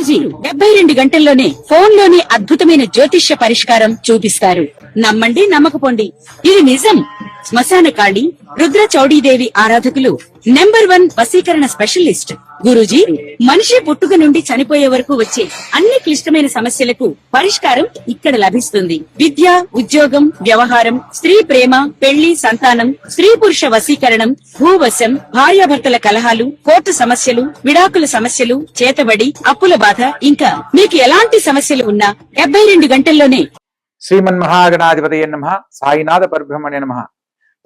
గురూజీ 72 గంటల్లోనే ఫోన్ లోనే అద్భుతమైన జ్యోతిష్య పరిష్కారం చూపిస్తారు. నమ్మండి, నమ్మకపోండి, ఇది నిజం. శ్మశాన కాళి రుద్ర చౌడీదేవి ఆరాధకులు నంబర్ 1 వశీకరణ స్పెషలిస్ట్ గురూజీ. మనిషి పుట్టుక నుండి చనిపోయే వరకు వచ్చే అన్ని క్లిష్టమైన సమస్యలకు పరిష్కారం ఇక్కడ లభిస్తుంది. విద్య, ఉద్యోగం, వ్యవహారం, స్త్రీ ప్రేమ, పెళ్లి, సంతానం, స్త్రీ పురుష వశీకరణం, భూవశం, భార్యాభర్తల కలహాలు, కోర్టు సమస్యలు, విడాకుల సమస్యలు, చేతబడి, అప్పుల బాధ, ఇంకా మీకు ఎలాంటి సమస్యలు ఉన్నా 72 గంటల్లోనే. శ్రీమన్ మహాగణాధిపతయ నమః. సాయినాథ పరబ్రహ్మణ్య నమః.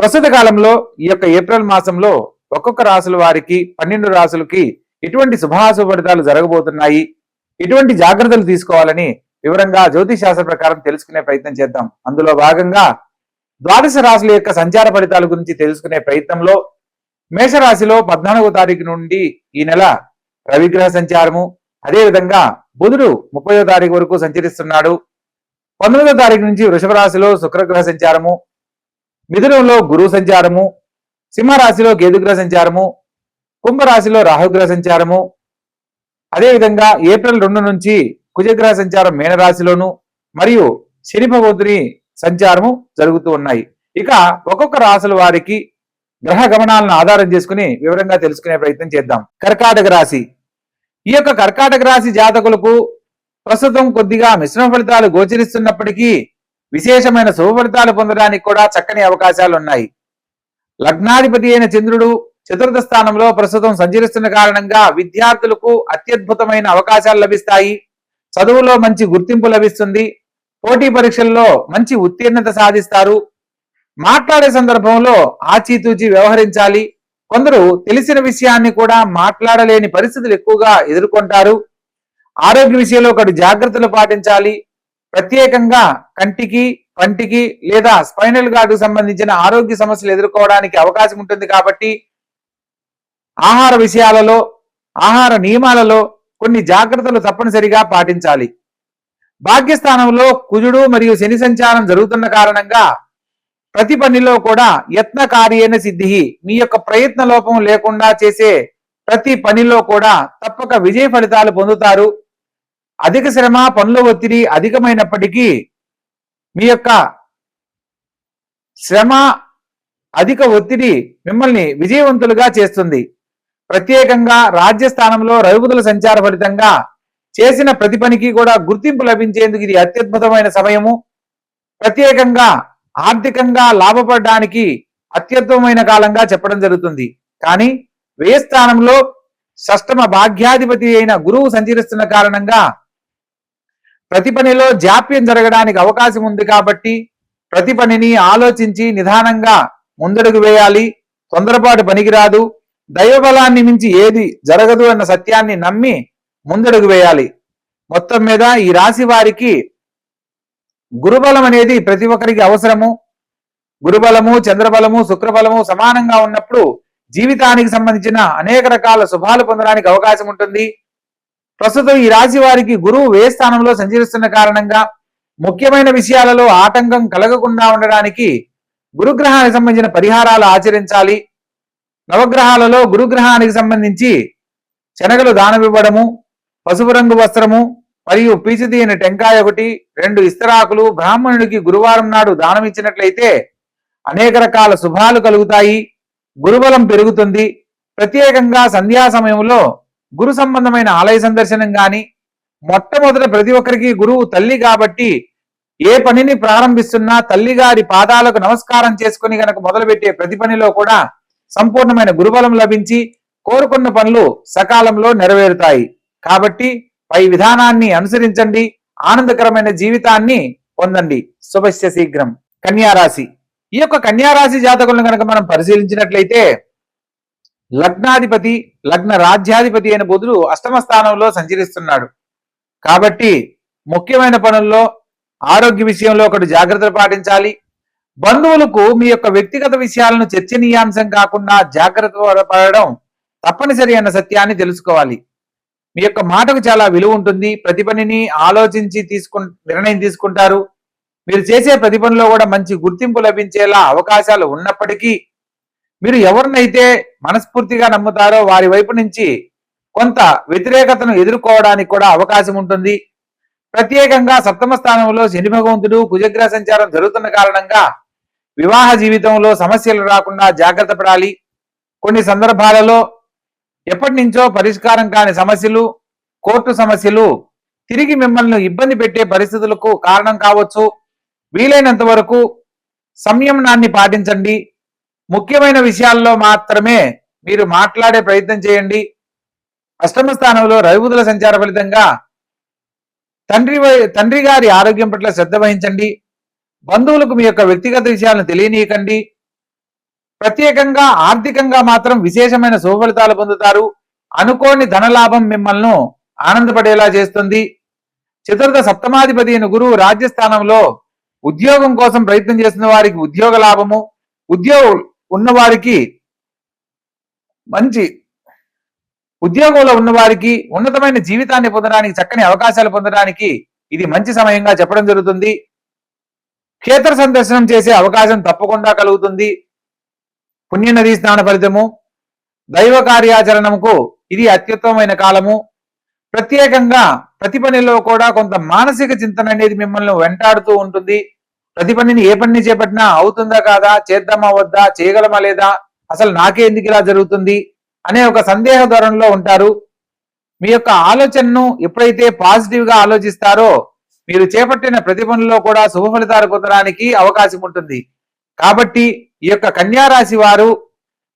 ప్రస్తుత కాలంలో ఈ యొక్క ఏప్రిల్ మాసంలో ఒక్కొక్క రాశుల వారికి 12 రాశులకి ఎటువంటి శుభాశుభ ఫలితాలు జరగబోతున్నాయి, ఎటువంటి జాగ్రత్తలు తీసుకోవాలని వివరంగా జ్యోతిష్ శాస్త్ర ప్రకారం తెలుసుకునే ప్రయత్నం చేద్దాం. అందులో భాగంగా ద్వాదశ రాశుల యొక్క సంచార ఫలితాల గురించి తెలుసుకునే ప్రయత్నంలో మేషరాశిలో 14వ తారీఖు నుండి ఈ నెల రవిగ్రహ సంచారము, అదేవిధంగా బుధుడు 30వ తారీఖు వరకు సంచరిస్తున్నాడు. 19వ తారీఖు నుంచి వృషభ రాశిలో శుక్రగ్రహ సంచారము, మిథునంలో గురువు సంచారము, సింహరాశిలో కేతుగ్రహ సంచారము, కుంభరాశిలో రాహుగ్రహ సంచారము, అదేవిధంగా ఏప్రిల్ 2 నుంచి కుజగ్రహ సంచారం మీనరాశిలోను మరియు శని భగవంతుని సంచారము జరుగుతూ ఉన్నాయి. ఇక ఒక్కొక్క రాశుల వారికి గ్రహ గమనాలను ఆధారం చేసుకుని వివరంగా తెలుసుకునే ప్రయత్నం చేద్దాం. కర్కాటక రాశి. ఈ యొక్క కర్కాటక రాశి జాతకులకు ప్రస్తుతం కొద్దిగా మిశ్రమ ఫలితాలు గోచరిస్తున్నప్పటికీ విశేషమైన శుభ ఫలితాలు పొందడానికి కూడా చక్కని అవకాశాలు ఉన్నాయి. లగ్నాధిపతి అయిన చంద్రుడు చతుర్థ స్థానంలో ప్రస్తుతం సంచరిస్తున్న కారణంగా విద్యార్థులకు అత్యద్భుతమైన అవకాశాలు లభిస్తాయి. చదువులో మంచి గుర్తింపు లభిస్తుంది. పోటీ పరీక్షల్లో మంచి ఉత్తీర్ణత సాధిస్తారు. మాట్లాడే సందర్భంలో ఆచితూచి వ్యవహరించాలి. కొందరు తెలిసిన విషయాన్ని కూడా మాట్లాడలేని పరిస్థితులు ఎక్కువగా ఎదుర్కొంటారు. ఆరోగ్య విషయంలో ఒకటి జాగ్రత్తలు పాటించాలి. ప్రత్యేకంగా కంటికి, పంటికి లేదా స్పైనల్ గార్డుకు సంబంధించిన ఆరోగ్య సమస్యలు ఎదుర్కోవడానికి అవకాశం ఉంటుంది. కాబట్టి ఆహార విషయాలలో, ఆహార నియమాలలో కొన్ని జాగ్రత్తలు తప్పనిసరిగా పాటించాలి. భాగ్యస్థానంలో కుజుడు మరియు శని సంచారం జరుగుతున్న కారణంగా ప్రతి పనిలో కూడా యత్న కార్యేణ సిద్ధి, మీ యొక్క ప్రయత్న లోపం లేకుండా చేసే ప్రతి పనిలో కూడా తప్పక విజయ ఫలితాలు పొందుతారు. అధిక శ్రమ, పనుల ఒత్తిడి అధికమైనప్పటికీ మీ యొక్క శ్రమ, అధిక ఒత్తిడి మిమ్మల్ని విజయవంతులుగా చేస్తుంది. ప్రత్యేకంగా రాజ్యస్థానంలో రవిబుధుల సంచార ఫలితంగా చేసిన ప్రతి పనికి కూడా గుర్తింపు లభించేందుకు ఇది అత్యద్భుతమైన సమయము. ప్రత్యేకంగా ఆర్థికంగా లాభపడడానికి అత్యద్భుతమైన కాలంగా చెప్పడం జరుగుతుంది. కానీ వ్యయస్థానంలో షష్టమ భాగ్యాధిపతి అయిన గురువు సంచరిస్తున్న కారణంగా ప్రతి పనిలో జాప్యం జరగడానికి అవకాశం ఉంది. కాబట్టి ప్రతి పనిని ఆలోచించి నిదానంగా ముందడుగు వేయాలి. తొందరపాటు పనికిరాదు. దైవబలాన్ని మించి ఏది జరగదు అన్న సత్యాన్ని నమ్మి ముందడుగు వేయాలి. మొత్తం మీద ఈ రాశి వారికి గురుబలం అనేది ప్రతి ఒక్కరికి అవసరము. గురుబలము, చంద్రబలము, శుక్రబలము సమానంగా ఉన్నప్పుడు జీవితానికి సంబంధించిన అనేక రకాల శుభాలు పొందడానికి అవకాశం ఉంటుంది. ప్రస్తుతం ఈ రాశి వారికి గురువు వ్యయ స్థానంలో సంచరిస్తున్న కారణంగా ముఖ్యమైన విషయాలలో ఆటంకం కలగకుండా ఉండడానికి గురుగ్రహానికి సంబంధించిన పరిహారాలు ఆచరించాలి. నవగ్రహాలలో గురుగ్రహానికి సంబంధించి శనగలు దానమివ్వడము, పసుపు రంగు వస్త్రము మరియు పీచుతీయని టెంకాయ 1, 2 ఇస్తరాకులు బ్రాహ్మణుడికి గురువారం నాడు దానం ఇచ్చినట్లయితే అనేక రకాల శుభాలు కలుగుతాయి. గురుబలం పెరుగుతుంది. ప్రత్యేకంగా సంధ్యా సమయంలో గురు సంబంధమైన ఆలయ సందర్శనం గాని, మొట్టమొదట ప్రతి ఒక్కరికి గురువు తల్లి కాబట్టి ఏ పనిని ప్రారంభిస్తున్నా తల్లిగారి పాదాలకు నమస్కారం చేసుకుని గనక మొదలుపెట్టే ప్రతి పనిలో కూడా సంపూర్ణమైన గురుబలం లభించి కోరుకున్న పనులు సకాలంలో నెరవేరుతాయి. కాబట్టి పై విధానాన్ని అనుసరించండి. ఆనందకరమైన జీవితాన్ని పొందండి. శుభస్య శీఘ్రం. కన్యారాశి. ఈ యొక్క కన్యారాశి జాతకులను కనుక మనం పరిశీలించినట్లయితే లగ్నాధిపతి, లగ్న రాజ్యాధిపతి అయిన బుధుడు అష్టమ స్థానంలో సంచరిస్తున్నాడు. కాబట్టి ముఖ్యమైన పనుల్లో ఆరోగ్య విషయంలో ఒకటి జాగ్రత్తలు పాటించాలి. బంధువులకు మీ యొక్క వ్యక్తిగత విషయాలను చర్చనీయాంశం కాకుండా జాగ్రత్త పడడం తప్పనిసరి అన్న సత్యాన్ని తెలుసుకోవాలి. మీ యొక్క మాటకు చాలా విలువ ఉంటుంది. ప్రతి పనిని ఆలోచించి నిర్ణయం తీసుకుంటారు. మీరు చేసే ప్రతి పనిలో కూడా మంచి గుర్తింపు లభించేలా అవకాశాలు ఉన్నప్పటికీ మీరు ఎవరినైతే మనస్ఫూర్తిగా నమ్ముతారో వారి వైపు నుంచి కొంత వ్యతిరేకతను ఎదుర్కోవడానికి కూడా అవకాశం ఉంటుంది. ప్రత్యేకంగా సప్తమ స్థానంలో శని భగవంతుడు కుజగ్రహ సంచారం జరుగుతున్న కారణంగా వివాహ జీవితంలో సమస్యలు రాకుండా జాగ్రత్త పడాలి. కొన్ని సందర్భాలలో ఎప్పటి నుంచో పరిష్కారం కాని సమస్యలు, కోర్టు సమస్యలు తిరిగి మిమ్మల్ని ఇబ్బంది పెట్టే పరిస్థితులకు కారణం కావచ్చు. వీలైనంత వరకు సంయమనాన్ని పాటించండి. ముఖ్యమైన విషయాల్లో మాత్రమే మీరు మాట్లాడే ప్రయత్నం చేయండి. అష్టమ స్థానంలో రవిబుధుల సంచార ఫలితంగా తండ్రి గారి ఆరోగ్యం పట్ల శ్రద్ధ వహించండి. బంధువులకు మీ యొక్క వ్యక్తిగత విషయాలను తెలియనీయకండి. ప్రత్యేకంగా ఆర్థికంగా మాత్రం విశేషమైన శుభ ఫలితాలు పొందుతారు. అనుకోని ధనలాభం మిమ్మల్ని ఆనందపడేలా చేస్తుంది. చతుర్థ సప్తమాధిపతి అయిన గురువు రాజ్యస్థానంలో ఉద్యోగం కోసం ప్రయత్నం చేస్తున్న వారికి ఉద్యోగ లాభము, ఉద్యోగం ఉన్నవారికి మంచి ఉద్యోగంలో ఉన్నవారికి ఉన్నతమైన జీవితాన్ని పొందడానికి, చక్కని అవకాశాలు పొందడానికి ఇది మంచి సమయంగా చెప్పడం జరుగుతుంది. క్షేత్ర సందర్శనం చేసే అవకాశం తప్పకుండా కలుగుతుంది. పుణ్యనదీ స్నాన ఫలితము, దైవ కార్యాచరణకు ఇది అత్యుత్తమమైన కాలము. ప్రత్యేకంగా ప్రతి పనిలో కూడా కొంత మానసిక చింతన అనేది మిమ్మల్ని వెంటాడుతూ ఉంటుంది. ప్రతి పనిని ఏ పనిని చేపట్టినా అవుతుందా కాదా, చేద్దామా వద్దా, చేయగలమా లేదా, అసలు నాకే ఎందుకు ఇలా జరుగుతుంది అనే ఒక సందేహ ధోరణిలో ఉంటారు. మీ యొక్క ఆలోచనను ఎప్పుడైతే పాజిటివ్ గా ఆలోచిస్తారో మీరు చేపట్టిన ప్రతి పనిలో కూడా శుభ ఫలితాలు పొందడానికి అవకాశం ఉంటుంది. కాబట్టి ఈ యొక్క కన్యా రాశి వారు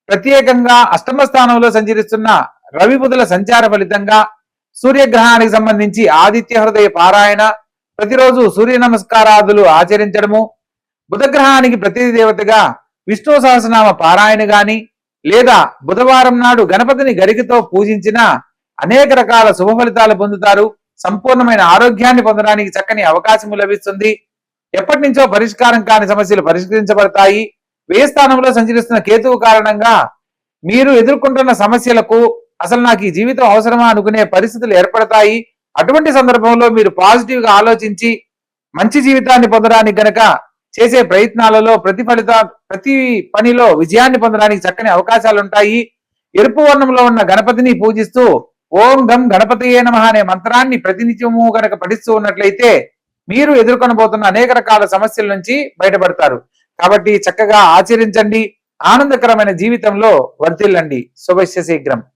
ప్రత్యేకంగా అష్టమ స్థానంలో సంచరిస్తున్న రవి బుధుల సంచార ఫలితంగా సూర్యగ్రహానికి సంబంధించి ఆదిత్య హృదయ పారాయణ, ప్రతిరోజు సూర్య నమస్కారాదులు ఆచరించడము, బుధగ్రహానికి ప్రతి దేవతగా విష్ణు సహస్రనామ పారాయణ గాని, లేదా బుధవారం నాడు గణపతిని గరికతో పూజించిన అనేక రకాల శుభ ఫలితాలు పొందుతారు. సంపూర్ణమైన ఆరోగ్యాన్ని పొందడానికి చక్కని అవకాశం లభిస్తుంది. ఎప్పటి నుంచో పరిష్కారం కాని సమస్యలు పరిష్కరించబడతాయి. వ్యయ స్థానంలో సంచరిస్తున్న కేతువు కారణంగా మీరు ఎదుర్కొంటున్న సమస్యలకు అసలు నాకు ఈ జీవితం అవసరమా అనుకునే పరిస్థితులు ఏర్పడతాయి. అటువంటి సందర్భంలో మీరు పాజిటివ్ గా ఆలోచించి మంచి జీవితాన్ని పొందడానికి గనక చేసే ప్రయత్నాలలో ప్రతి పనిలో విజయాన్ని పొందడానికి చక్కని అవకాశాలు ఉంటాయి. ఎరుపు వర్ణంలో ఉన్న గణపతిని పూజిస్తూ ఓం గం గణపతియే నమః అనే మంత్రాన్ని ప్రతినిత్యము గనక పఠిస్తూ ఉన్నట్లయితే మీరు ఎదుర్కొనబోతున్న అనేక రకాల సమస్యల నుంచి బయటపడతారు. కాబట్టి చక్కగా ఆచరించండి. ఆనందకరమైన జీవితంలో వర్ధిల్లండి. శుభస్య శీఘ్రం.